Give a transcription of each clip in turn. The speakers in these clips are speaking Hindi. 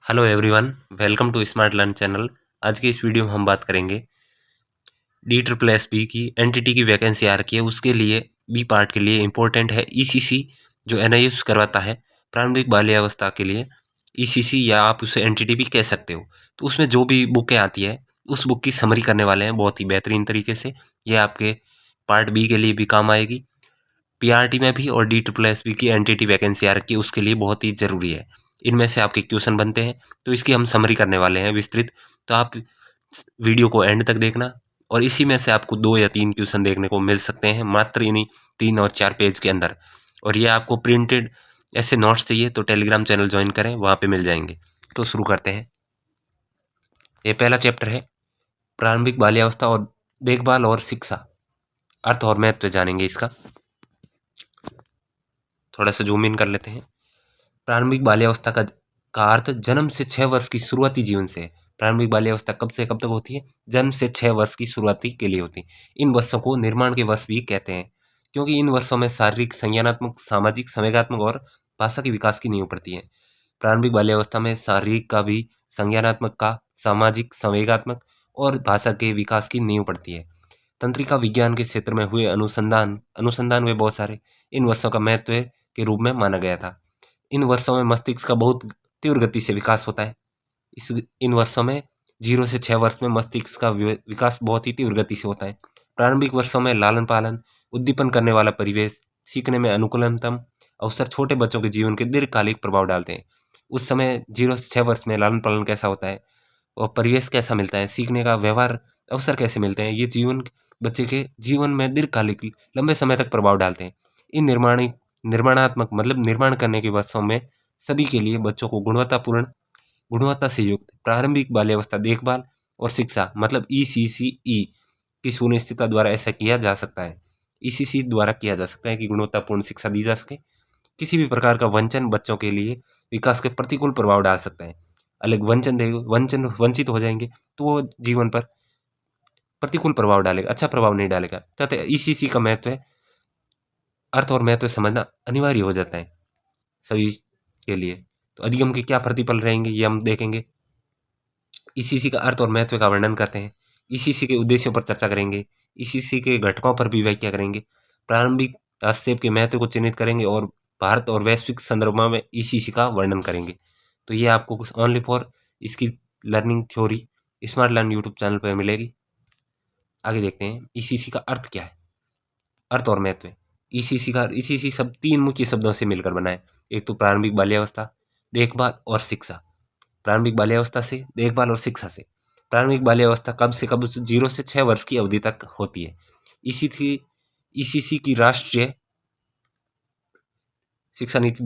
Hello everyone, welcome to smart learn channel. आज की इस वीडियो में हम बात करेंगे डी ट्रिपल एस बी की एनटीटी की वैकेंसी आ रखी है। उसके लिए बी पार्ट के लिए इम्पोर्टेंट है ईसीसी, जो एनआईएस करवाता है प्रारंभिक बाल्यावस्था के लिए। ईसीसी या आप उसे एनटीटी भी कह सकते हो। तो उसमें जो भी बुकें आती है उस बुक की समरी करने वाले हैं बहुत ही बेहतरीन तरीके से। ये आपके पार्ट बी के लिए भी काम आएगी, पीआरटी में भी, और डी ट्रिपल एस बी की एनटीटी वैकेंसी आ रखी है उसके लिए बहुत ही ज़रूरी है। इनमें से आपके क्वेश्चन बनते हैं, तो इसकी हम समरी करने वाले हैं विस्तृत। तो आप वीडियो को एंड तक देखना, और इसी में से आपको 2 या 3 क्वेश्चन देखने को मिल सकते हैं मात्र इन्हीं 3 और 4 पेज के अंदर। और ये आपको प्रिंटेड ऐसे नोट्स चाहिए तो टेलीग्राम चैनल ज्वाइन करें, वहाँ पे मिल जाएंगे। तो शुरू करते हैं। ये पहला चैप्टर है प्रारंभिक बाल्यावस्था और देखभाल और शिक्षा। अर्थ और महत्व जानेंगे इसका। थोड़ा सा जूम इन कर लेते हैं। प्रारंभिक बाल्यावस्था का अर्थ जन्म से 6 वर्ष की शुरुआती जीवन से है। प्रारंभिक बाल्यावस्था कब से कब तक होती है? जन्म से 6 वर्ष की शुरुआती के लिए होती है। इन वर्षों को निर्माण के वर्ष भी कहते हैं, क्योंकि इन वर्षों में शारीरिक, संज्ञानात्मक, सामाजिक, संवेगात्मक और भाषा के विकास की नींव पड़ती है। प्रारंभिक बाल्यावस्था में शारीरिक का भी, संज्ञानात्मक का, सामाजिक, संवेगात्मक और भाषा के विकास की नींव पड़ती है। तंत्रिका विज्ञान के क्षेत्र में हुए अनुसंधान हुए बहुत सारे इन वर्षों का महत्व के रूप में माना गया था। इन वर्षों में मस्तिष्क का बहुत तीव्र गति से विकास होता है। इन वर्षों में 0 से 6 वर्ष में मस्तिष्क का विकास बहुत ही तीव्र गति से होता है। प्रारंभिक वर्षों में लालन पालन, उद्दीपन करने वाला परिवेश, सीखने में अनुकूलतम अवसर छोटे बच्चों के जीवन के दीर्घकालिक प्रभाव डालते हैं। उस समय 0 से 6 वर्ष में लालन पालन कैसा होता है और परिवेश कैसा मिलता है, सीखने का व्यवहार अवसर कैसे मिलते हैं, ये बच्चे के जीवन में दीर्घकालिक लंबे समय तक प्रभाव डालते हैं। इन निर्माणात्मक मतलब निर्माण करने के वर्षों में सभी के लिए बच्चों को गुणवत्ता से युक्त प्रारंभिक बाल्यावस्था देखभाल और शिक्षा मतलब ईसीसीई की सुनिश्चितता द्वारा ऐसा किया जा सकता है। ईसीसी द्वारा किया जा सकता है कि गुणवत्तापूर्ण शिक्षा दी जा सके। किसी भी प्रकार का वंचन बच्चों के लिए विकास के प्रतिकूल प्रभाव डाल सकता है। अलग वंचित हो जाएंगे तो वो जीवन पर प्रतिकूल प्रभाव डालेगा, अच्छा प्रभाव नहीं डालेगा। तथा ईसीसी का महत्व है, अर्थ और महत्व समझना अनिवार्य हो जाता है सभी के लिए। तो अधिगम के क्या प्रतिफल रहेंगे ये हम देखेंगे। ईसीसी का अर्थ और महत्व का वर्णन करते हैं। ईसीसी के उद्देश्यों पर चर्चा करेंगे। ईसीसी के घटकों पर भी व्याख्या करेंगे। प्रारंभिक हस्तक्षेप के महत्व को चिन्हित करेंगे और भारत और वैश्विक संदर्भ में ईसीसी का वर्णन करेंगे। तो ये आपको कुछ ओनली फॉर इसकी learning theory smart learn YouTube channel पर मिलेगी। आगे देखते हैं ईसीसी का अर्थ क्या है, अर्थ और महत्व। ईसीसी सब 3 मुख्य शब्दों से मिलकर बना है। एक तो प्रारंभिक बाल्यावस्था, देखभाल और शिक्षा। प्रारंभिक बाल्यावस्था से, देखभाल और शिक्षा से। प्रारंभिक बाल्यावस्था कब से कब? 0 से 6 वर्ष की अवधि तक होती है। ईसीसी की राष्ट्रीय शिक्षा नीति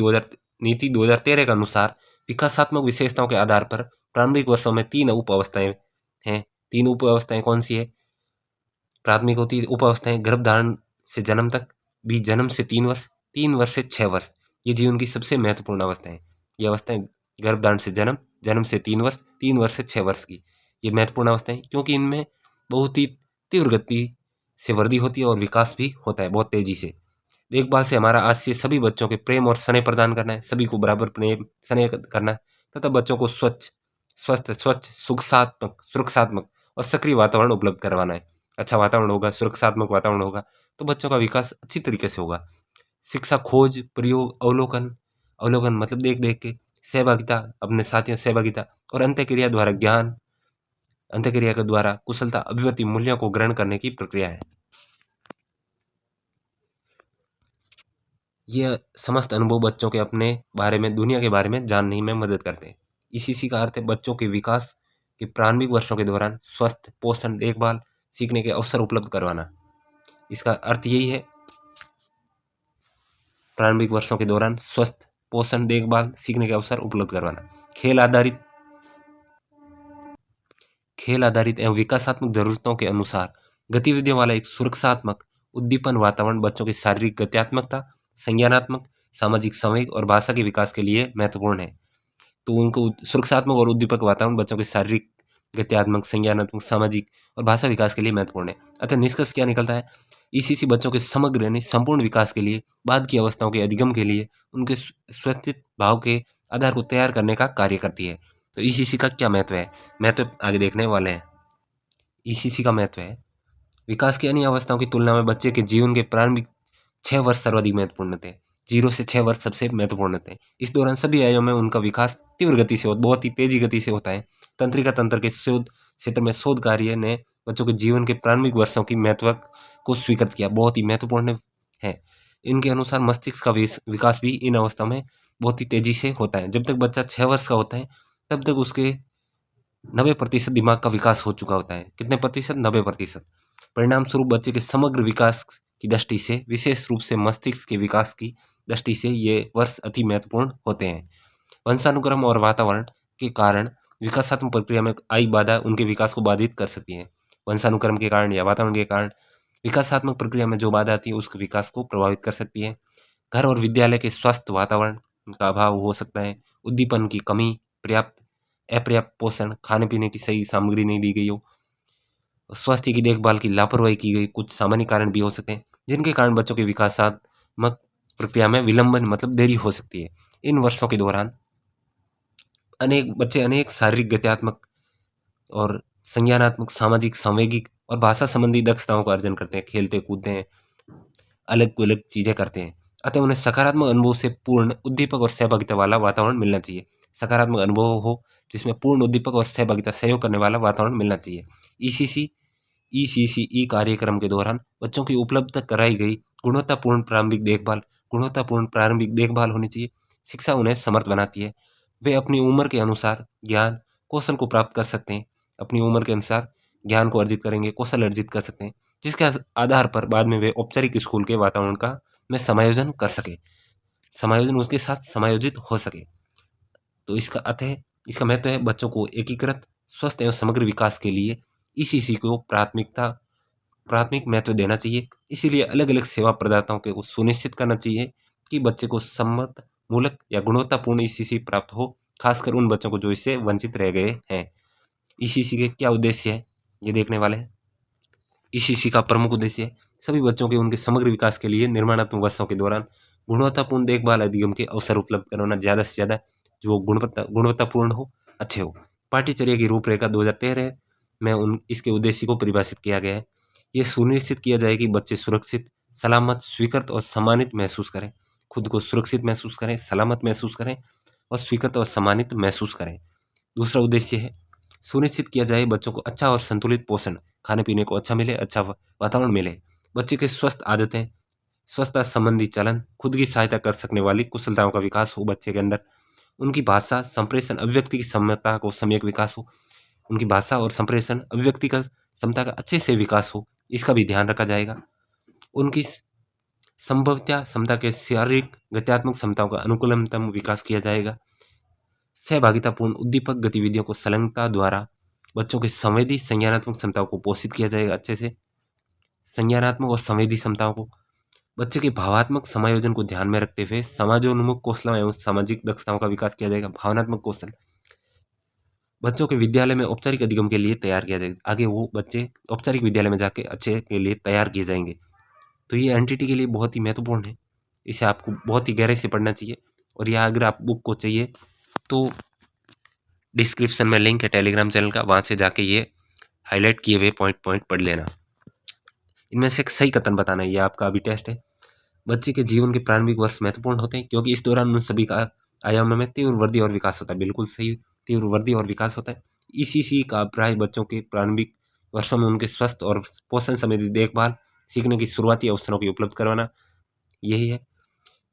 2013 के अनुसार विकासात्मक विशेषताओं के आधार पर प्रारंभिक वर्षों में 3 उप अवस्थाएं हैं। 3 उप अवस्थाएं कौन सी है? प्राथमिक होती है उप अवस्थाएं गर्भधारण से जन्म तक, भी जन्म से 3 वर्ष, 3 वर्ष से 6 वर्ष। ये जीवन की सबसे महत्वपूर्ण अवस्थाएं। ये अवस्थाएं गर्भधारण से जन्म, जन्म से 3 वर्ष, 3 वर्ष से 6 वर्ष की ये महत्वपूर्ण अवस्थाएं, क्योंकि इनमें बहुत ही तीव्र गति से वृद्धि होती है और विकास भी होता है बहुत तेजी से। देखभाल से हमारा आज से सभी बच्चों के प्रेम और स्नेह प्रदान करना है, सभी को बराबर प्रेम स्नेह करना है तथा बच्चों को स्वच्छ सुरक्षात्मक और सक्रिय वातावरण उपलब्ध करवाना है। अच्छा वातावरण होगा, सुरक्षात्मक वातावरण होगा तो बच्चों का विकास अच्छी तरीके से होगा। शिक्षा खोज, प्रयोग, अवलोकन मतलब देख देख के, सहभागिता, अपने साथियों से सहभागिता और अंत्यक्रिया के द्वारा कुशलता, अभिव्यक्ति, मूल्यों को ग्रहण करने की प्रक्रिया है। यह समस्त अनुभव बच्चों के अपने बारे में, दुनिया के बारे में जानने में मदद करते हैं। इसी का अर्थ है बच्चों के विकास के प्रारंभिक वर्षों के दौरान स्वस्थ, पोषण, देखभाल, सीखने के अवसर उपलब्ध करवाना। इसका अर्थ यही है, प्रारंभिक वर्षों के दौरान स्वस्थ, पोषण, देखभाल, सीखने के अवसर उपलब्ध करवाना। खेल आधारित एवं विकासात्मक जरूरतों के अनुसार गतिविधियों वाला एक सुरक्षात्मक उद्दीपन वातावरण बच्चों की शारीरिक गत्यात्मकता, संज्ञानात्मक, सामाजिक संवेग और भाषा के विकास के लिए महत्वपूर्ण है। तो उनको सुरक्षात्मक और उद्दीपक वातावरण बच्चों के शारीरिक, गत्यात्मक, संज्ञानात्मक, सामाजिक और भाषा विकास के लिए महत्वपूर्ण है। अतः निष्कर्ष क्या निकलता है? ईसीसी बच्चों के समग्र यानी संपूर्ण विकास के लिए, बाद की अवस्थाओं के अधिगम के लिए, उनके स्वस्तित्व भाव के आधार को तैयार करने का कार्य करती है। तो ईसीसी का क्या महत्व है, महत्व आगे देखने वाले हैं। ईसीसी का महत्व है, विकास की अन्य अवस्थाओं की तुलना में बच्चे के जीवन के प्रारंभिक 6 वर्ष सर्वाधिक महत्वपूर्ण थे। 0 से 6 वर्ष सबसे महत्वपूर्ण थे। इस दौरान सभी आयामों में उनका विकास तीव्र गति से बहुत ही तेजी गति से होता है। तंत्रिका तंत्र के शोध क्षेत्र में शोध कार्य ने बच्चों के जीवन के प्रारंभिक वर्षों की महत्व को स्वीकृत किया, बहुत ही महत्वपूर्ण है। इनके अनुसार मस्तिष्क का विकास भी इन अवस्था में बहुत ही तेजी से होता है। जब तक बच्चा 6 वर्ष का होता है तब तक उसके 90% दिमाग का विकास हो चुका होता है। कितने प्रतिशत? 90%। परिणाम स्वरूप बच्चे के समग्र विकास की दृष्टि से, विशेष रूप से मस्तिष्क के विकास की दृष्टि से ये वर्ष अति महत्वपूर्ण होते हैं। वंशानुक्रम और वातावरण के कारण विकासात्मक प्रक्रिया में आई बाधा उनके विकास को बाधित कर सकती है। वंशानुक्रम के कारण या वातावरण के कारण विकासात्मक प्रक्रिया में जो बाधा आती है उसके विकास को प्रभावित कर सकती है। घर और विद्यालय के स्वस्थ वातावरण का अभाव हो सकता है। उद्दीपन की कमी, अपर्याप्त पोषण, खाने पीने की सही सामग्री नहीं दी गई हो, स्वास्थ्य की देखभाल की लापरवाही की गई, कुछ सामान्य कारण भी हो सकते हैं जिनके कारण बच्चों के विकासात्मक प्रक्रिया में विलंबन मतलब देरी हो सकती है। इन वर्षों के दौरान अनेक बच्चे अनेक शारीरिक, गत्यात्मक और संज्ञानात्मक, सामाजिक, सांवेगिक और भाषा संबंधी दक्षताओं का अर्जन करते हैं, खेलते कूदते हैं, अलग अलग चीजें करते हैं। अतः उन्हें सकारात्मक अनुभव से पूर्ण उद्दीपक और सहभागिता वाला वातावरण मिलना चाहिए। सकारात्मक अनुभव हो जिसमें पूर्ण उद्दीपक और सहभागिता, सहयोग करने वाला वातावरण मिलना चाहिए। ईसीसी ईसीसीई कार्यक्रम के दौरान बच्चों की उपलब्ध कराई गई गुणवत्तापूर्ण प्रारंभिक देखभाल होनी चाहिए। शिक्षा उन्हें समर्थ बनाती है। वे अपनी उम्र के अनुसार ज्ञान कौशल को प्राप्त कर सकते हैं। अपनी उम्र के अनुसार ज्ञान को अर्जित करेंगे, कौशल अर्जित कर सकते हैं, जिसके आधार पर बाद में वे औपचारिक स्कूल के वातावरण का में समायोजन कर सके, समायोजन उसके साथ समायोजित हो सके। तो इसका अर्थ है, इसका महत्व है बच्चों को एकीकृत, स्वस्थ एवं समग्र विकास के लिए ईसीसी को प्राथमिक महत्व देना चाहिए। इसीलिए अलग अलग सेवा प्रदाताओं को सुनिश्चित करना चाहिए कि बच्चे को सम्मत मूलक या गुणवत्तापूर्ण ईसीसी प्राप्त हो, खासकर उन बच्चों को जो इससे वंचित रह गए हैं। ईसीसी के क्या उद्देश्य है ये देखने वाले हैं। ईसीसी का प्रमुख उद्देश्य है सभी बच्चों के उनके समग्र विकास के लिए निर्माणात्मक वर्षों के दौरान गुणवत्तापूर्ण देखभाल अधिगम के अवसर उपलब्ध कराना, ज़्यादा से ज़्यादा जो गुणवत्तापूर्ण हो, अच्छे हो। पाठ्यचर्या की रूपरेखा 2013 में इसके उद्देश्य को परिभाषित किया गया है। ये सुनिश्चित किया जाए कि बच्चे सुरक्षित, सलामत, स्वीकृत और सम्मानित महसूस करें। खुद को सुरक्षित महसूस करें, सलामत महसूस करें और स्वीकृत और सम्मानित महसूस करें। दूसरा उद्देश्य है सुनिश्चित किया जाए बच्चों को अच्छा और संतुलित पोषण, खाने पीने को अच्छा मिले, अच्छा वातावरण मिले। बच्चे के स्वस्थ आदतें, स्वस्थता संबंधी चलन, खुद की सहायता कर सकने वाली कुशलताओं का विकास हो बच्चे के अंदर। उनकी भाषा, संप्रेषण, अभिव्यक्ति की क्षमता को सम्यक विकास हो। उनकी भाषा और संप्रेषण, अभिव्यक्ति का क्षमता का अच्छे से विकास हो, इसका भी ध्यान रखा जाएगा। उनकी संभवतः क्षमता के शारीरिक, गत्यात्मक क्षमताओं का अनुकूलतम विकास किया जाएगा। सहभागितापूर्ण उद्दीपक गतिविधियों को संलग्नता द्वारा बच्चों के संवेदी, संज्ञानात्मक क्षमताओं को पोषित किया जाएगा। अच्छे से संज्ञानात्मक और संवेदी क्षमताओं को, बच्चे के भावात्मक समायोजन को ध्यान में रखते हुए समाजोन्मुख कौशलों एवं सामाजिक दक्षताओं का विकास किया जाएगा। भावनात्मक कौशल बच्चों के विद्यालय में औपचारिक अधिगम के लिए तैयार किया जाएगा। आगे वो बच्चे औपचारिक विद्यालय में जाके अच्छे के लिए तैयार किए जाएंगे। तो ये एनटीटी के लिए बहुत ही महत्वपूर्ण है। इसे आपको बहुत ही गहराई से पढ़ना चाहिए। और यह अगर आप बुक को चाहिए तो डिस्क्रिप्शन में लिंक है टेलीग्राम चैनल का, वहाँ से जाके ये हाईलाइट किए हुए पॉइंट पढ़ लेना। इनमें से एक सही कथन बताना, ये आपका अभी टेस्ट है। बच्चे के जीवन के प्रारंभिक वर्ष महत्वपूर्ण होते हैं क्योंकि इस दौरान उन सभी का आयामों में तीव्र वृद्धि और विकास होता है। बिल्कुल सही, तीव्र वृद्धि और विकास होता है। ईसीसी का अभिप्राय बच्चों के प्रारंभिक वर्षों में उनके स्वस्थ और पोषण संबंधी देखभाल, सीखने की शुरुआती अवसरों की उपलब्ध करवाना, यही है।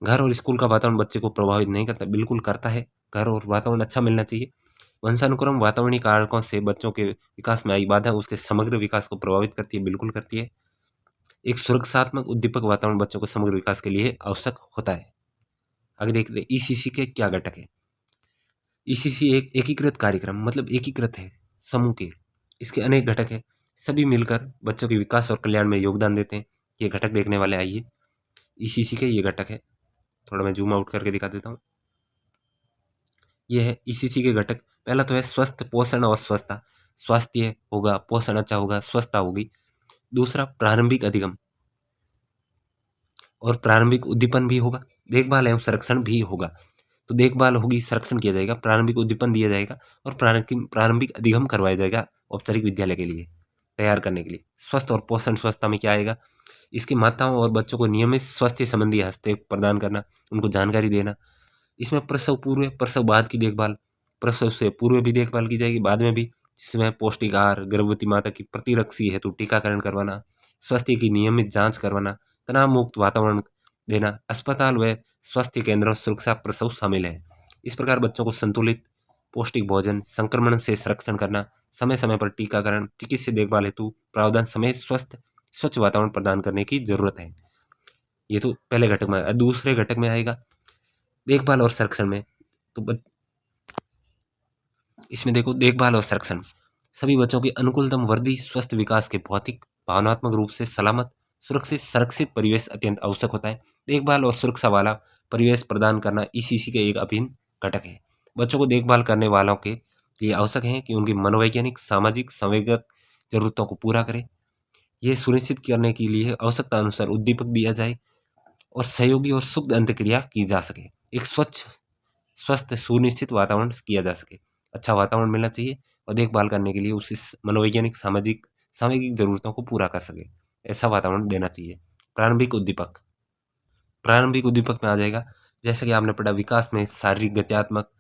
घर और स्कूल का वातावरण बच्चे को प्रभावित नहीं करता, बिल्कुल करता है। घर और वातावरण अच्छा मिलना चाहिए। वंशानुक्रम वातावरणीय कारकों से बच्चों के विकास में आई बाधा उसके समग्र विकास को प्रभावित करती है, बिल्कुल करती है। एक सुरक्षात्मक उद्दीपक वातावरण बच्चों के समग्र विकास के लिए आवश्यक होता है। आगे देखते हैं ईसीसी के क्या घटक है। ईसीसी एक एकीकृत कार्यक्रम, मतलब एकीकृत है समूह के। इसके अनेक घटक है, सभी मिलकर बच्चों के विकास और कल्याण में योगदान देते हैं। ये घटक देखने वाले आइए। ईसीसी के ये घटक है, थोड़ा मैं जूम आउट करके दिखा देता हूँ। ये है ईसीसी के घटक। पहला तो है स्वस्थ, पोषण और स्वस्थता। स्वास्थ्य होगा, पोषण अच्छा होगा, स्वस्थता होगी। दूसरा प्रारंभिक अधिगम और प्रारंभिक उद्दीपन भी होगा, देखभाल एवं संरक्षण भी होगा। तो देखभाल होगी, संरक्षण किया जाएगा, प्रारंभिक उद्दीपन दिया जाएगा और प्रारंभिक अधिगम करवाया जाएगा औपचारिक विद्यालय के लिए तैयार करने के लिए। स्वस्थ और पोषण स्वच्छता में क्या आएगा? इसकी माताओं और बच्चों को नियमित स्वास्थ्य संबंधी हस्तक्षेप प्रदान करना, उनको जानकारी देना। इसमें प्रसव पूर्व, प्रसव बाद की देखभाल, प्रसव से पूर्व भी देखभाल की जाएगी, बाद में भी, जिसमें पौष्टिक आहार, गर्भवती माता की प्रतिरक्षी हेतु टीकाकरण करवाना, स्वास्थ्य की नियमित जांच करवाना, तनाव मुक्त वातावरण देना, अस्पताल व स्वास्थ्य केंद्रों सुरक्षा प्रसव शामिल है। इस प्रकार बच्चों को संतुलित पौष्टिक भोजन, संक्रमण से संरक्षण करना, समय समय पर टीकाकरण, चिकित्सीय देखभाल हेतु प्रावधान समेत स्वच्छ वातावरण प्रदान करने की जरूरत है। ये तो पहले घटक में। दूसरे घटक में आएगा देखभाल और संरक्षण में। तो इसमें देखो, देखभाल और संरक्षण सभी बच्चों की अनुकूलतम वर्दी, स्वस्थ विकास के भौतिक भावनात्मक रूप से सलामत, सुरक्षित, संरक्षित परिवेश अत्यंत आवश्यक होता है। देखभाल और सुरक्षा वाला परिवेश प्रदान करना इसी के एक अभिन्न घटक है। बच्चों को देखभाल करने वालों के लिए आवश्यक है कि उनकी मनोवैज्ञानिक, सामाजिक, संवेदक जरूरतों को पूरा करें। यह सुनिश्चित करने के लिए आवश्यकता अनुसार उद्दीपक दिया जाए और सहयोगी और शुद्ध अंतक्रिया की जा सके। एक स्वच्छ, स्वस्थ, सुनिश्चित वातावरण किया जा सके। अच्छा वातावरण मिलना चाहिए और देखभाल करने के लिए उसे मनोवैज्ञानिक, सामाजिक, सामूहिक जरूरतों को पूरा कर सके, ऐसा वातावरण देना चाहिए। प्रारंभिक उद्दीपक, प्रारंभिक उद्दीपक में आ जाएगा, जैसे कि आपने पढ़ा, विकास में शारीरिक, गत्यात्मक,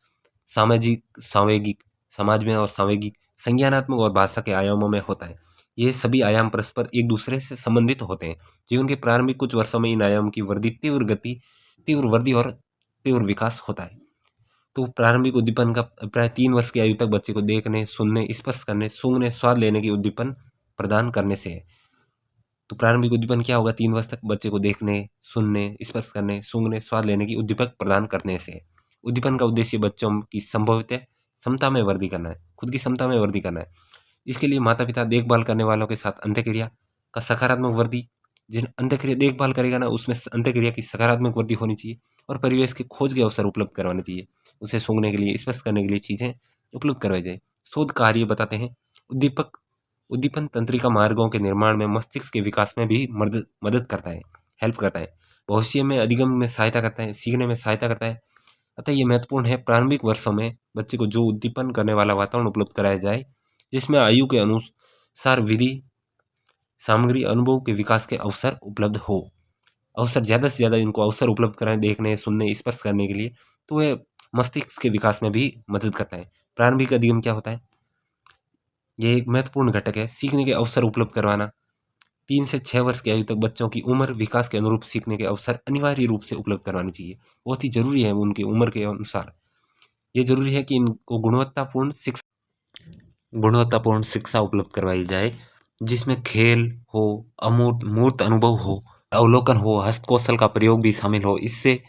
सामाजिक, सांवेगिक, समाज में और सांवेगिक, संज्ञानात्मक और भाषा के आयामों में होता है। ये सभी आयाम परस्पर एक दूसरे से संबंधित होते हैं। जीवन के प्रारंभिक कुछ वर्षों में इन आयामों की वृद्धि, तीव्र गति, तीव्र वृद्धि और तीव्र विकास होता है। तो प्रारंभिक उद्दीपन का प्राय 3 वर्ष की आयु तक बच्चे को देखने, सुनने, स्पर्श करने, सूंघने, स्वाद लेने की उद्दीपन प्रदान करने से है। तो प्रारंभिक उद्दीपन क्या होगा? 3 वर्ष तक बच्चे को देखने, सुनने, स्पर्श करने, सूंघने, स्वाद लेने की उद्दीपक प्रदान करने से है। उद्दीपन का उद्देश्य बच्चों की संभवित क्षमता में वृद्धि करना है, खुद की क्षमता में वृद्धि करना है। इसके लिए माता पिता देखभाल करने वालों के साथ अंत्यक्रिया का सकारात्मक वृद्धि, जिन अंत्यक्रिया देखभाल करेगा ना, उसमें अंत्यक्रिया की सकारात्मक वृद्धि होनी चाहिए और परिवेश के खोज के अवसर उपलब्ध करवाने चाहिए। उसे सूंघने के लिए, स्पर्श करने के लिए चीज़ें उपलब्ध करवाई जाए। शोध कार्य बताते हैं, उद्दीपन तंत्रिका मार्गों के निर्माण में, मस्तिष्क के विकास में भी मदद करता है, हेल्प करता है। भविष्य में अधिगम में सहायता करता है, सीखने में सहायता करता है। अतः ये महत्वपूर्ण है, प्रारंभिक वर्षों में बच्चे को जो उद्दीपन करने वाला वातावरण उपलब्ध कराया जाए, जिसमें आयु के अनुसार विधि, सामग्री, अनुभव के विकास के अवसर उपलब्ध हो। अवसर ज़्यादा से ज़्यादा इनको अवसर उपलब्ध कराएं, देखने, सुनने, स्पर्श करने के लिए, तो वह मस्तिष्क के विकास में भी मदद करता है। प्रारंभिक अधिगम क्या होता है? ये एक महत्वपूर्ण घटक है, सीखने के अवसर उपलब्ध करवाना। 3 से 6 वर्ष की आयु तक बच्चों की उम्र, विकास के अनुरूप सीखने के अवसर अनिवार्य रूप से उपलब्ध करवाने चाहिए। बहुत ही जरूरी है उनकी उम्र के अनुसार। ये जरूरी है कि इनको गुणवत्तापूर्ण शिक्षा उपलब्ध करवाई जाए, जिसमें खेल हो, मूर्त अनुभव हो, अवलोकन हो, हस्तकौशल का प्रयोग भी शामिल हो। इससे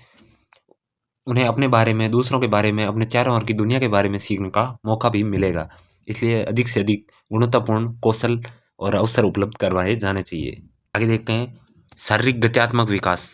उन्हें अपने बारे में, दूसरों के बारे में, अपने चारों ओर की दुनिया के बारे में सीखने का मौका भी मिलेगा। इसलिए अधिक से अधिक गुणवत्तापूर्ण कौशल और अवसर उपलब्ध करवाए जाने चाहिए। आगे देखते हैं, शारीरिक गत्यात्मक विकास।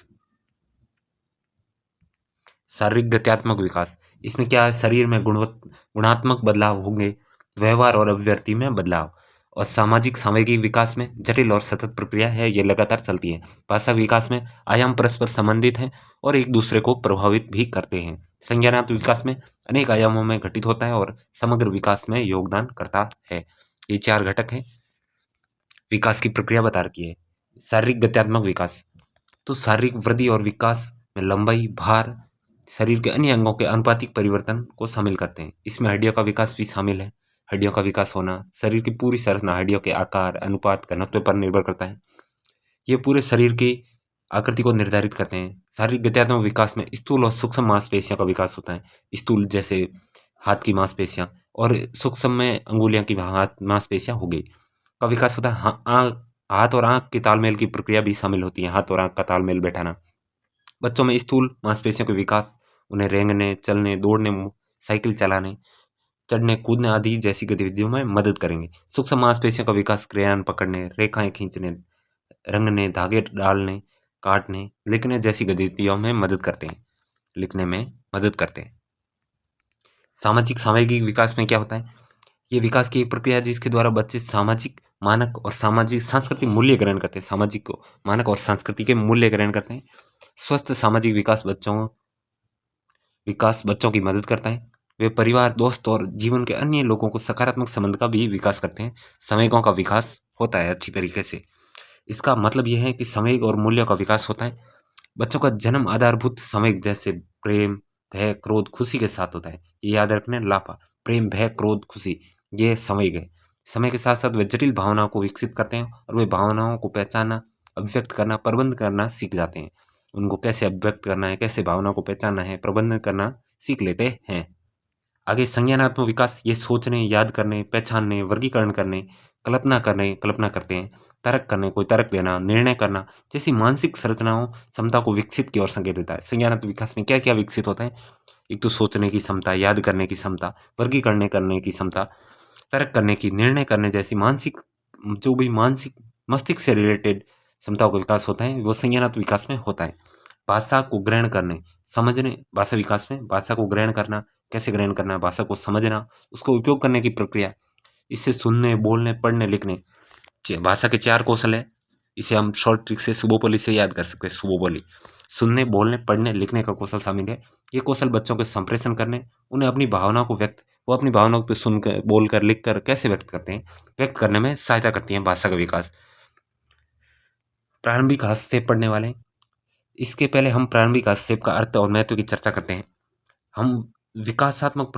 शारीरिक गत्यात्मक विकास, इसमें क्या है? शरीर में गुणात्मक बदलाव होंगे, व्यवहार और अभिव्यक्ति में बदलाव, और सामाजिक सांवेगिक विकास में जटिल और सतत प्रक्रिया है, ये लगातार चलती है। भाषा विकास में आयाम परस्पर संबंधित हैं और एक दूसरे को प्रभावित भी करते हैं। संज्ञानात्मक विकास में अनेक आयामों में घटित होता है और समग्र विकास में योगदान करता है। ये 4 घटक हैं, विकास की प्रक्रिया बता रखी है। शारीरिक गत्यात्मक विकास, तो शारीरिक वृद्धि और विकास में लंबाई, भार, शरीर के अन्य अंगों के आनुपातिक परिवर्तन को शामिल करते हैं। इसमें हड्डियों का विकास भी शामिल है। हड्डियों का विकास होना, शरीर की पूरी संरचना हड्डियों के आकार, अनुपात, घनत्व पर निर्भर करता है। ये पूरे शरीर की आकृति को निर्धारित करते हैं। शारीरिक गत्यात्मक विकास में स्थूल और सूक्ष्म मांसपेशियों का विकास होता है। स्थूल जैसे हाथ की मांसपेशियां, और सूक्ष्म में अंगुलियों की मांसपेशियां हो गई, का विकास होता है। हाथ और आंख के तालमेल की प्रक्रिया भी शामिल होती है, हाथ और आंख का तालमेल बैठाना। बच्चों में स्थूल मांसपेशियों के विकास उन्हें रेंगने, चलने, दौड़ने, साइकिल चलाने, चढ़ने, कूदने आदि जैसी गतिविधियों में मदद करेंगे। सूक्ष्म मांसपेशियों का विकास क्रेयॉन पकड़ने, रेखाएं खींचने, रंगने, धागे डालने, काटने, लिखने जैसी गतिविधियों में मदद करते हैं, लिखने में मदद करते हैं। सामाजिक सांवेगिक विकास में क्या होता है? ये विकास की एक प्रक्रिया है जिसके द्वारा बच्चे सामाजिक मानक और सामाजिक सांस्कृतिक मूल्य ग्रहण करते हैं। सामाजिक मानक और संस्कृति के मूल्य ग्रहण करते हैं। स्वस्थ सामाजिक विकास बच्चों विकास बच्चों की मदद करता है। वे परिवार, दोस्त और जीवन के अन्य लोगों को सकारात्मक संबंध का भी विकास करते हैं। संवेगों का विकास होता है अच्छी तरीके से। इसका मतलब यह है कि संवेग और मूल्यों का विकास होता है। बच्चों का जन्म आधारभूत संवेग जैसे प्रेम, भय, क्रोध, खुशी के साथ होता है। ये याद रखना लाफा। प्रेम, भय, क्रोध, खुशी, ये संवेग है। समय के साथ साथ वे जटिल भावनाओं को विकसित करते हैं और वे भावनाओं को पहचानना, अभिव्यक्त करना, प्रबंध करना सीख जाते हैं। उनको कैसे अभिव्यक्त करना है, कैसे भावनाओं को पहचानना है, प्रबंधन करना सीख लेते हैं। आगे संज्ञानात्मक विकास, ये सोचने, याद करने, पहचानने, वर्गीकरण करने, कल्पना करते हैं, तर्क करने, कोई तर्क देना, निर्णय करना जैसी मानसिक संरचनाओं, क्षमता को विकसित की ओर संकेत देता है। संज्ञानात्मक विकास में क्या क्या विकसित होता है? एक तो सोचने की क्षमता, याद करने की क्षमता, वर्गीकरण करने की क्षमता, तर्क करने की, निर्णय करने जैसी मानसिक, जो भी मानसिक मस्तिष्क से रिलेटेड क्षमताओं का विकास होता है वो संज्ञानात्मक विकास में होता है। भाषा को ग्रहण करने, समझने, भाषा विकास में भाषा को ग्रहण करना, कैसे ग्रहण करना, भाषा को समझना, उसको उपयोग करने की प्रक्रिया, इससे सुनने, बोलने, पढ़ने, लिखने, भाषा के 4 कौशल है। इसे हम शॉर्ट ट्रिक से सुबोबोली से याद कर सकते हैं। सुबोबोली, सुनने, बोलने, पढ़ने, लिखने का कौशल शामिल है। ये कौशल बच्चों के संप्रेषण करने, उन्हें अपनी भावनाओं को व्यक्त, वो अपनी भावनाओं को सुनकर, बोलकर, लिखकर कैसे व्यक्त करते हैं, व्यक्त करने में सहायता करती है भाषा का विकास। प्रारंभिक हस्तक्षेप पढ़ने वाले, इसके पहले हम प्रारंभिक हस्तक्षेप का अर्थ और महत्व की चर्चा करते हैं। हम विकासात्मक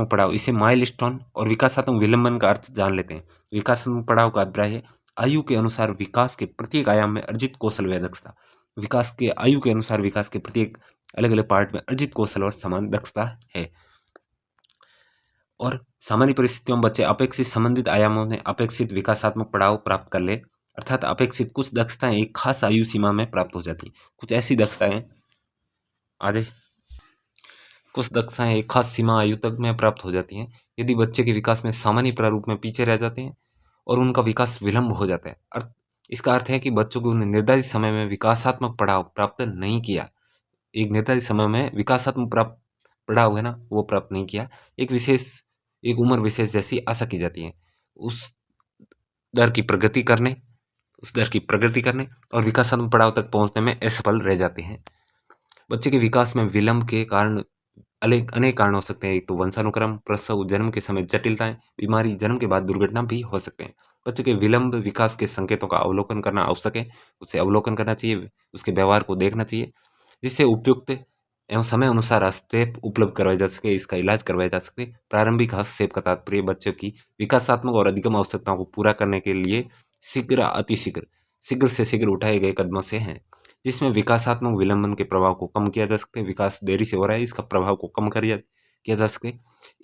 पड़ाव, इसे माइलस्टोन और विकासात्मक विलंबन का अर्थ जान लेते हैं। विकासात्मक पड़ाव का अभिप्राय है आयु के अनुसार विकास के प्रत्येक आयाम में अर्जित कौशल व दक्षता। विकास के आयु के अनुसार विकास के प्रत्येक अलग अलग पार्ट में अर्जित कौशल और समान दक्षता है। और सामान्य परिस्थितियों में बच्चे अपेक्षित संबंधित आयामों में अपेक्षित विकासात्मक पड़ाव प्राप्त कर ले, अर्थात अपेक्षित कुछ दक्षताएं एक खास आयु सीमा में प्राप्त हो जाती हैं। कुछ ऐसी दक्षताएं कुछ दक्षताएं एक खास सीमा आयु तक में प्राप्त हो जाती हैं। यदि बच्चे के विकास में सामान्य प्रारूप में पीछे रह जाते हैं और उनका विकास विलंब हो जाता है, इसका अर्थ है कि बच्चों को निर्धारित समय में विकासात्मक पड़ाव प्राप्त नहीं किया, एक निर्धारित समय में विकासात्मक पड़ाव है ना, वो प्राप्त नहीं किया, एक उम्र विशेष जैसी आशा की जाती है। उस दर की प्रगति करने और विकासात्मक पड़ाव तक पहुंचने में असफल रह जाते हैं। बच्चे के विकास में विलंब के कारण अनेक कारण हो सकते हैं। एक तो वंशानुक्रम, प्रसव, जन्म के समय जटिलताएं, बीमारी, जन्म के बाद दुर्घटना भी हो सकते हैं। बच्चे के विलंब विकास के संकेतों का अवलोकन करना आवश्यक है। उसे अवलोकन करना चाहिए, उसके व्यवहार को देखना चाहिए, जिससे उपयुक्त एवं समय अनुसार हस्तक्षेप उपलब्ध करवाए जा सके, इसका इलाज करवाया जा सके। प्रारंभिक हस्तक्षेप का तात्पर्य बच्चों की विकासात्मक और अधिगम आवश्यकताओं को पूरा करने के लिए शीघ्र से शीघ्र उठाए गए कदमों से है, जिसमें विकासात्मक विलंबन के प्रभाव को कम किया जा सके। विकास देरी से हो रहा है, इसका प्रभाव को कम किया जा सके।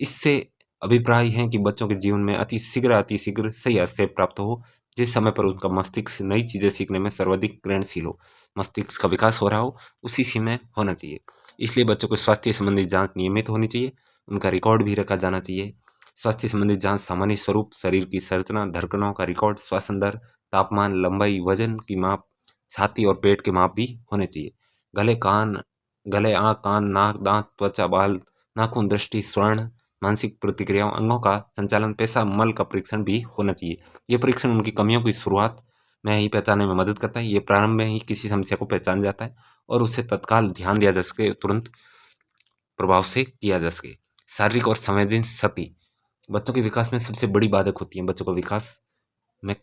इससे अभिप्राय है कि बच्चों के जीवन में अति शीघ्र सही हस्तक्षेप प्राप्त हो, जिस समय पर उनका मस्तिष्क नई चीजें सीखने में सर्वाधिक ग्रहणशील हो, मस्तिष्क का विकास हो रहा हो, उसी समय होना चाहिए। इसलिए बच्चों को स्वास्थ्य संबंधी जांच नियमित होनी चाहिए, उनका रिकॉर्ड भी रखा जाना चाहिए। स्वास्थ्य संबंधी जांच सामान्य स्वरूप, शरीर की संरचना, धड़कनों का रिकॉर्ड, श्वसन दर, तापमान, लंबाई, वजन की माप, छाती और पेट के माप भी होने चाहिए। गले, आँख, कान, नाक, दांत, त्वचा, बाल, नाखून, दृष्टि, स्वर्ण, मानसिक प्रतिक्रियाओं, अंगों का संचालन, पेशाब, मल का परीक्षण भी होना चाहिए। ये परीक्षण उनकी कमियों की शुरुआत में ही पहचानने में मदद करता है। ये प्रारंभ में ही किसी समस्या को पहचान जाता है और उसे तत्काल ध्यान दिया जा सके, तुरंत प्रभाव से किया जा सके। शारीरिक और संवेदन क्षति बच्चों के विकास में सबसे बड़ी बाधक होती है, बच्चों का विकास में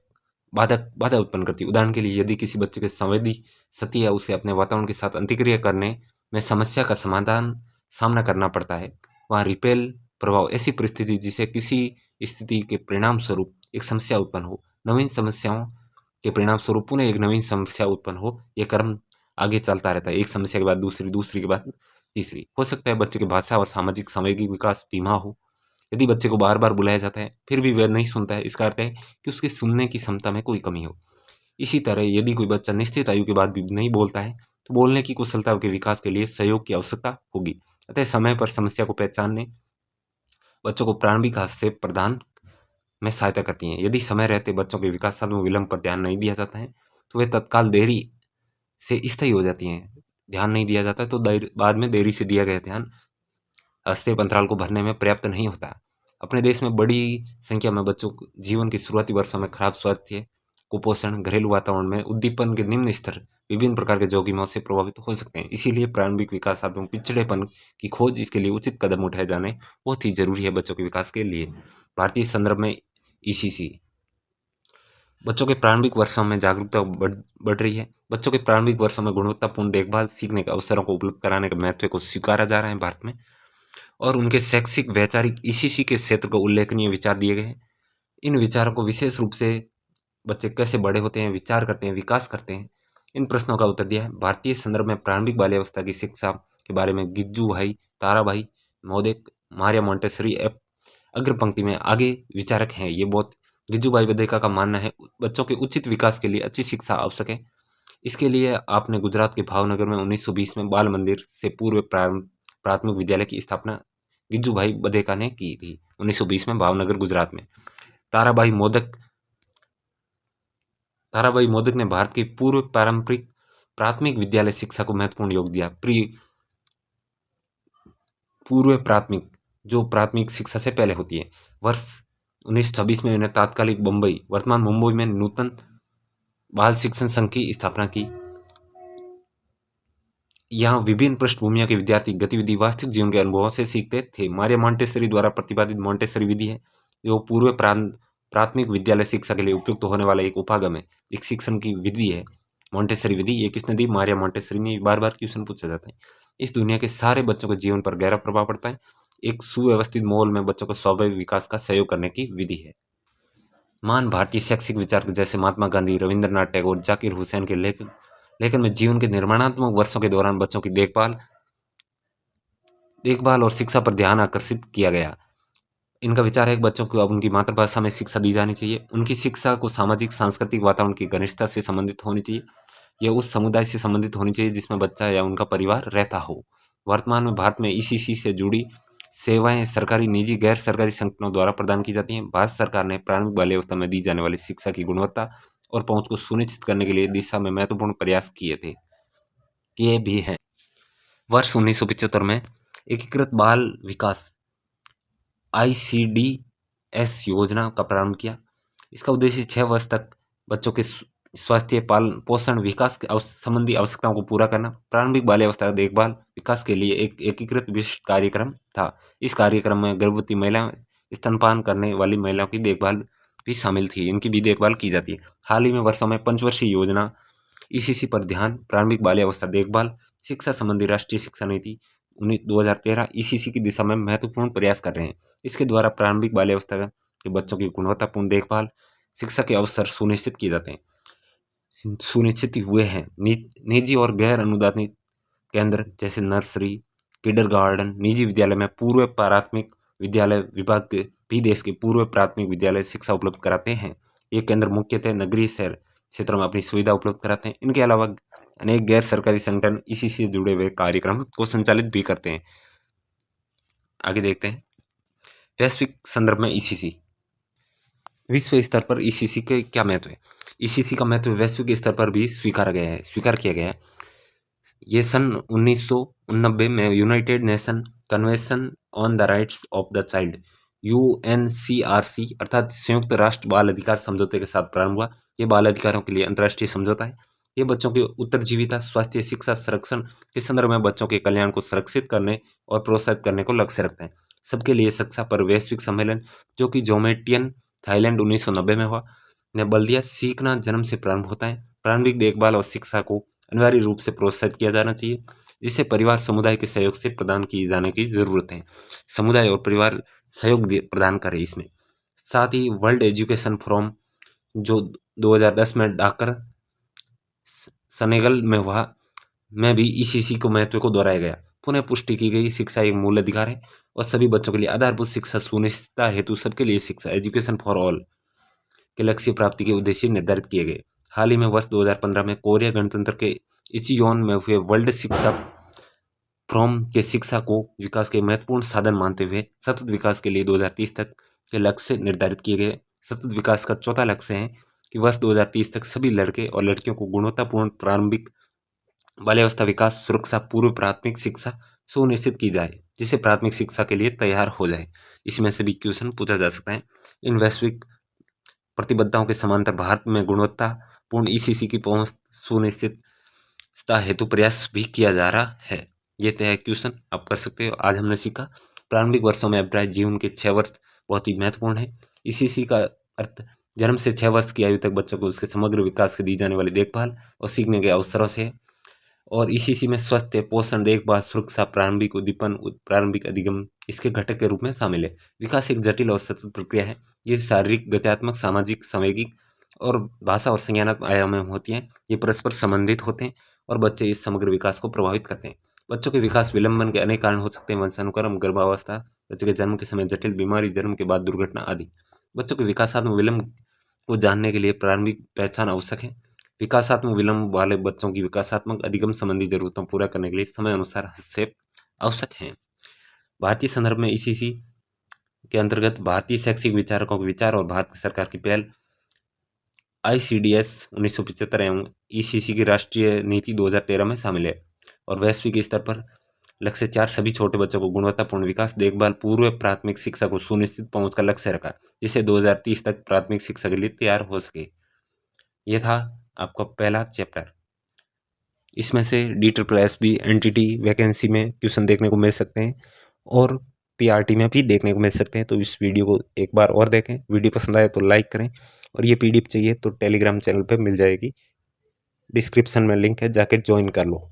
बाधा उत्पन्न करती है। उदाहरण के लिए यदि किसी बच्चे के संवेदी क्षति है, उसे अपने वातावरण के साथ अंतःक्रिया करने में समस्या का सामना करना पड़ता है, वहाँ रिपेल प्रभाव, ऐसी परिस्थिति जिसे किसी स्थिति के परिणाम स्वरूप एक समस्या उत्पन्न हो, नवीन समस्याओं के परिणाम स्वरूप पुनः एक नवीन समस्या उत्पन्न हो, यह क्रम आगे चलता रहता है। एक समस्या के बाद दूसरी के बाद तीसरी। हो सकता है बच्चे के भाषा और सामाजिक सांवेगिक विकास धीमा हो। यदि बच्चे को बार बार बुलाया जाता है फिर भी वह नहीं सुनता है, इसका अर्थ है कि उसकी सुनने की क्षमता में कोई कमी हो। इसी तरह यदि कोई बच्चा निश्चित आयु के बाद भी नहीं बोलता है तो बोलने की कुशलता के विकास के लिए सहयोग की आवश्यकता होगी। अतः समय पर समस्या को पहचानने बच्चों को प्रारंभिक हस्तक्षेप प्रदान में सहायता करती हैं। यदि समय रहते बच्चों के विकासात्मक विलंब पर ध्यान नहीं दिया जाता है तो वे तत्काल देरी से स्थायी हो जाती हैं। ध्यान नहीं दिया जाता तो बाद में देरी से दिया गया ध्यान हस्तक्षेप अंतराल को भरने में पर्याप्त नहीं होता। अपने देश में बड़ी संख्या में बच्चों को जीवन के शुरुआती वर्षों में खराब स्वास्थ्य, कुपोषण, घरेलू वातावरण में उद्दीपन के निम्न स्तर विभिन्न प्रकार के जोखिमों से प्रभावित हो सकते हैं। इसीलिए प्रारंभिक विकासात्मक पिछड़ेपन की खोज, इसके लिए उचित कदम उठाए जाने बहुत ही जरूरी है बच्चों के विकास के लिए। भारतीय संदर्भ में ईसीसी। बच्चों के प्रारंभिक वर्षों में जागरूकता बढ़ रही है। बच्चों के प्रारंभिक वर्षों में गुणवत्तापूर्ण देखभाल, सीखने के अवसरों को उपलब्ध कराने के महत्व को स्वीकारा जा रहा है भारत में, और उनके शैक्षिक वैचारिक ईसीसी के क्षेत्र को उल्लेखनीय विचार दिए गए हैं। इन विचारों को विशेष रूप से बच्चे कैसे बड़े होते हैं, विचार करते हैं, विकास करते हैं, इन प्रश्नों का उत्तर दिया है। भारतीय संदर्भ में प्रारंभिक बाल्यावस्था की शिक्षा के बारे में गिज्जू भाई, ताराभाई, मोदेक, मारिया मोंटेसरी अग्र पंक्ति में आगे विचारक हैं। ये बहुत गिज्जू भाई बदेका का मानना है बच्चों के उचित विकास के लिए अच्छी शिक्षा आवश्यक है। इसके लिए आपने गुजरात के भावनगर में 1920 में बाल मंदिर से पूर्व प्राथमिक विद्यालय की स्थापना गिज्जू भाई बदेका ने की थी, 1920 में भावनगर गुजरात में। ताराबाई मोदक ने भारत की पूर्व पारंपरिक प्राथमिक विद्यालय शिक्षा को महत्वपूर्ण योग दिया। पूर्व प्राथमिक, जो प्राथमिक शिक्षा से पहले होती है। वर्ष 1926 में उन्हें तात्कालिक बम्बई, वर्तमान मुंबई में नूतन बाल शिक्षण संघ की स्थापना की। यहाँ विभिन्न पृष्ठभूमियों के विद्यार्थी गतिविधि वास्तविक जीवन के अनुभवों से सीखते थे। मारिया मॉन्टेसरी द्वारा प्रतिपादित मॉन्टेसरी विधि है, जो पूर्व प्राथमिक विद्यालय शिक्षा के लिए उपयुक्त होने वाला एक उपागम है, एक शिक्षण की विधि है। मॉन्टेसरी विधि ये किसने दी? मारिया मॉन्टेसरी ने। बार बार क्वेश्चन पूछा जाता है। इस दुनिया के सारे बच्चों के जीवन पर गहरा प्रभाव पड़ता है। एक सुव्यवस्थित माहौल में बच्चों को स्वाभाविक विकास का सहयोग करने की विधि है। महान भारतीय शैक्षिक विचारक जैसे महात्मा गांधी, रविंद्रनाथ टैगोर, जाकिर हुसैन के लेखन में जीवन के निर्माणात्मक वर्षों के दौरान बच्चों की देखभाल और शिक्षा पर ध्यान आकर्षित किया गया। इनका विचार है कि बच्चों को अब उनकी मातृभाषा में शिक्षा दी जानी चाहिए। उनकी शिक्षा को सामाजिक सांस्कृतिक वातावरण की घनिष्ठता से संबंधित होनी चाहिए। यह उस समुदाय से संबंधित होनी चाहिए जिसमें बच्चा या उनका परिवार रहता हो। वर्तमान में भारत में ईसीसी से जुड़ी सेवाएं सरकारी, निजी, गैर सरकारी संगठनों द्वारा प्रदान की जाती हैं। भारत सरकार ने प्रारंभिक बाल्यावस्था में दी जाने वाली शिक्षा की गुणवत्ता और पहुंच को सुनिश्चित करने के लिए दिशा में महत्वपूर्ण प्रयास किए भी हैं। वर्ष 1975 में एकीकृत बाल विकास ICDS योजना का प्रारंभ किया। इसका उद्देश्य 6 वर्ष तक बच्चों के स्वास्थ्य, पालन पोषण, विकास संबंधी आवश्यकताओं को पूरा करना। प्रारंभिक बाल्यावस्था देखभाल विकास के लिए एक एकीकृत विशिष्ट कार्यक्रम था। इस कार्यक्रम में गर्भवती महिलाएं, स्तनपान करने वाली महिलाओं की देखभाल भी शामिल थी। इनकी भी देखभाल की जाती है। हाल ही में वर्षों में पंचवर्षीय योजना ईसीसी पर ध्यान, प्रारंभिक बाल्यावस्था देखभाल, शिक्षा संबंधी राष्ट्रीय शिक्षा नीति 2013 ईसीसी की दिशा में महत्वपूर्ण प्रयास कर रहे हैं। इसके द्वारा प्रारंभिक बाल्यावस्था के बच्चों की गुणवत्तापूर्ण देखभाल, शिक्षा के अवसर सुनिश्चित हुए हैं। निजी और गैर अनुदानित केंद्र जैसे नर्सरी, किंडरगार्टन, निजी विद्यालय में पूर्व प्राथमिक विद्यालय विभाग भी देश के पूर्व प्राथमिक विद्यालय शिक्षा उपलब्ध कराते हैं। ये केंद्र मुख्यतः नगरीय शहर क्षेत्रों में अपनी सुविधा उपलब्ध कराते हैं। इनके अलावा अनेक गैर सरकारी संगठन इसी से जुड़े हुए कार्यक्रम को संचालित भी करते हैं। आगे देखते हैं वैश्विक संदर्भ में ईसीसी। विश्व स्तर पर ईसीसी के क्या महत्व है? ईसीसी का महत्व वैश्विक स्तर पर भी स्वीकार किया गया है। ये सन 1989 में United nation convention on the rights of the child UNCRC अर्थात संयुक्त राष्ट्र बाल अधिकार समझौते के साथ प्रारंभ हुआ। ये बाल अधिकारों के लिए अंतर्राष्ट्रीय समझौता है। ये बच्चों के उत्तरजीविता, स्वास्थ्य, शिक्षा, संरक्षण के संदर्भ में बच्चों के कल्याण को सुरक्षित करने और प्रोत्साहित करने को लक्ष्य रखते हैं। सबके लिए शिक्षा पर वैश्विक सम्मेलन, जो कि जोमेटियन थाईलैंड 1990 में हुआ, ने बल दिया सीखना जन्म से प्रारंभ होता है। प्रारंभिक देखभाल और शिक्षा को अनिवार्य रूप से प्रोत्साहित किया जाना चाहिए, जिसे परिवार समुदाय के सहयोग से प्रदान किए जाने की जरूरत है। समुदाय और परिवार सहयोग प्रदान करें इसमें। साथ ही वर्ल्ड एजुकेशन फोरम जो 2010 में डाकर सेनेगल में हुआ, में भी ईसीसी को महत्व को दोहराया गया। पुनः पुष्टि की गई शिक्षा एक मूल अधिकार है और सभी बच्चों के लिए आधारभूत शिक्षा सुनिश्चितता हेतु सबके लिए शिक्षा, एजुकेशन फॉर ऑल के लक्ष्य प्राप्ति के उद्देश्य निर्धारित किए गए। हाल ही में वर्ष 2015 में कोरिया गणतंत्र के इचियोन में हुए वर्ल्ड शिक्षा फोरम के शिक्षा को विकास के महत्वपूर्ण साधन मानते हुए सतत विकास के लिए 2030 तक के लक्ष्य निर्धारित किए गए। सतत विकास का चौथा लक्ष्य है कि वर्ष 2030 तक सभी लड़के और लड़कियों को गुणवत्तापूर्ण प्रारंभिक बाल्यावस्था विकास, सुरक्षा, पूर्व प्राथमिक शिक्षा सुनिश्चित की जाए, जिसे प्राथमिक शिक्षा के लिए तैयार हो जाए। इसमें से भी क्वेश्चन पूछा जा सकता है। इन वैश्विक प्रतिबद्धताओं के समांतर भारत में गुणवत्तापूर्ण ईसीसी की पहुंच सुनिश्चित ता हेतु प्रयास भी किया जा रहा है। ये तो है क्वेश्चन, आप कर सकते हो। आज हमने सीखा प्रारंभिक वर्षों में अभिप्राय जीवन के 6 वर्ष बहुत ही महत्वपूर्ण है। इसी का अर्थ जन्म से 6 वर्ष की आयु तक बच्चों को उसके समग्र विकास के दी जाने वाली देखभाल और सीखने के अवसरों से है। और इसी में स्वास्थ्य, पोषण, देखभाल, सुरक्षा, प्रारंभिक उद्दीपन, प्रारंभिक अधिगम इसके घटक के रूप में शामिल है। विकास एक जटिल और सतत प्रक्रिया है। ये शारीरिक, गत्यात्मक, सामाजिक, संवेगिक और भाषा और संज्ञानात्मक आयाम में होती हैं। ये परस्पर संबंधित होते हैं और बच्चे इस समग्र विकास को प्रभावित करते हैं। बच्चों के विकास विलंबन के अनेक कारण हो सकते हैं। वंशानुक्रम, गर्भावस्था, बच्चे के जन्म के समय जटिल बीमारी, जन्म के बाद दुर्घटना आदि। बच्चों के विकासात्मक विलंब को जानने के लिए प्रारंभिक पहचान आवश्यक है। विकासात्मक विलंब वाले बच्चों की विकासात्मक अधिगम संबंधी जरूरतों पूरा करने के लिए समय अनुसार हस्तक्षेप आवश्यक है। भारतीय संदर्भ में ईसीसी के अंतर्गत भारतीय शैक्षिक विचारकों के विचार और भारत सरकार की पहल ICDS 1975 एवं ईसीसी की राष्ट्रीय नीति 2013 में शामिल है और वैश्विक स्तर पर लक्ष्य 4 सभी छोटे बच्चों को गुणवत्तापूर्ण विकास, देखभाल, पूर्व प्राथमिक शिक्षा को सुनिश्चित पहुंच का लक्ष्य रखा, जिससे 2030 तक प्राथमिक शिक्षा के लिए तैयार हो सके। यह था आपका पहला चैप्टर। इसमें से DSSB एनटीटी वैकेंसी में क्वेश्चन देखने को मिल सकते हैं और PRT में भी देखने को मिल सकते हैं। तो इस वीडियो को एक बार और देखें। वीडियो पसंद आए तो लाइक करें और ये PDF चाहिए तो टेलीग्राम चैनल पर मिल जाएगी। डिस्क्रिप्शन में लिंक है, जाके ज्वाइन कर लो।